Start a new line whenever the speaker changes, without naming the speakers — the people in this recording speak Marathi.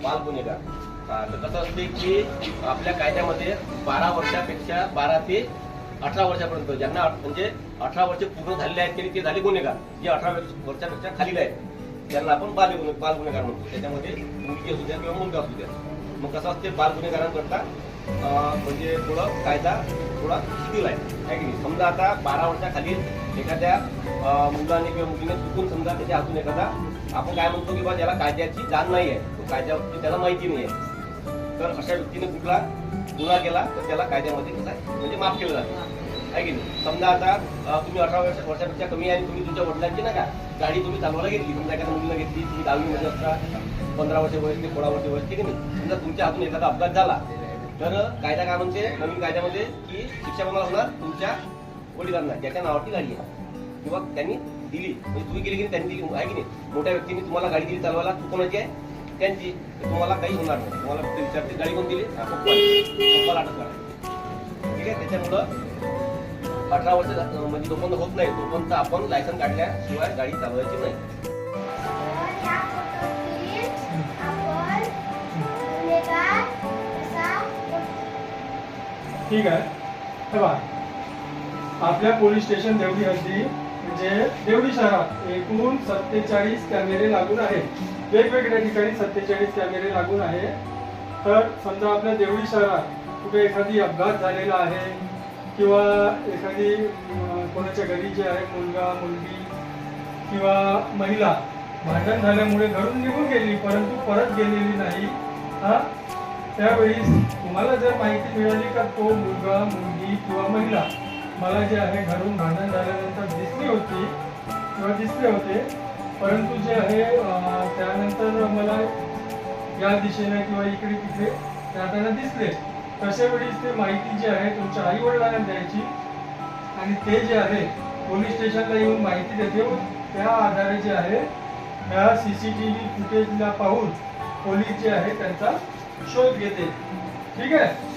बाल गुन्हेगार तर कसं असते की आपल्या कायद्यामध्ये 12 वर्षापेक्षा 12 ते 18 वर्षापर्यंत ज्यांना म्हणजे 18 वर्ष पूर्ण झालेले आहेत तरी ते झाले गुन्हेगार. जे 18 वर्षापेक्षा खाली आहेत त्यांना आपण बाल गुन्हेगार म्हणतो. त्याच्यामध्ये मुलगी असू द्या किंवा मुलगा असू द्या. मग कसं असते बाल गुन्हेगारांकरता म्हणजे थोडं कायदा थोडा शिथिल आहे की नाही. समजा आता 12 वर्षाखाली एखाद्या मुलाने किंवा मुलीने चुकून समजा त्याच्या हातून एखादा आपण काय म्हणतो की बा ज्याला कायद्याची जाण नाही आहे, तो कायद्यावरती त्याला माहिती नाही आहे, तर अशा व्यक्तीने कुठला गुन्हा केला तर त्याला कायद्यामध्ये कसं आहे म्हणजे माफ केलं जातं आहे की नाही. समजा आता तुम्ही 18 वर्षापेक्षा कमी आहे आणि तुम्ही तुमच्या वडिलांची ना का गाडी तुम्ही चालवायला घेतली, समजा एखाद्या मुलीला घेतली, तुम्ही 10वी मध्ये असता, 15 वर्ष वयस ते 16 वर्ष वयस ठीक आहे नाही. समजा तुमच्या हातून एखादा अपघात झाला तर कायदा काय म्हणते नवीन कायद्यामध्ये की शिक्षा कोणाला होणार, तुमच्या वडिलांना ज्याच्या नावाची गाडी आहे किंवा त्यांनी दिली, म्हणजे तुम्ही गेली की त्यांनी दिली आहे की नाही. मोठ्या व्यक्तीने तुम्हाला गाडी दिली चालवायला, तू कोणाची आहे त्यांची, तुम्हाला काही होणार नाही. तुम्हाला फक्त विचारते गाडी कोण दिली, पप्पाला अटक करा ठीक आहे. त्याच्यामुळं 18 वर्ष म्हणजे जोपर्यंत होत नाही तोपर्यंत आपण लायसन काढल्याशिवाय गाडी चालवायची नाही.
ठीक आहे. तेव्हा आपल्या पोलीस स्टेशन देवडी हद्दी म्हणजे देवडी शहरात एकूण 47 कॅमेरे लागून आहेत. वेगवेगळ्या ठिकाणी 47 कॅमेरे लागून आहे. तर समजा आपल्या देवडी शहरात कुठे एखादी अपघात झालेला आहे किंवा एखादी कोणाच्या घरी जे आहे मुलगा मुलगी किंवा महिला भांडण झाल्यामुळे घरून निघून गेली परंतु परत गेलेली नाही, त्यावेळी तुम्हाला जर माहिती मिळाली का तो मुलगा मुलगी किंवा महिला मला जे आहे घरून भांडण झाल्यानंतर दिसली होती किंवा दिसले होते परंतु जे आहे त्यानंतर मला या दिशेने किंवा इकडे तिकडे जाताना दिसले, तशा वेळीच ते माहिती जी आहे तुमच्या आई वडिलांना द्यायची आणि ते जे आहे पोलीस स्टेशनला येऊन माहिती देते. त्या आधारे जे आहे त्या CCTV फुटेजला पाहून पोलीस जे आहे त्यांचा शोध घेते. ठीक आहे.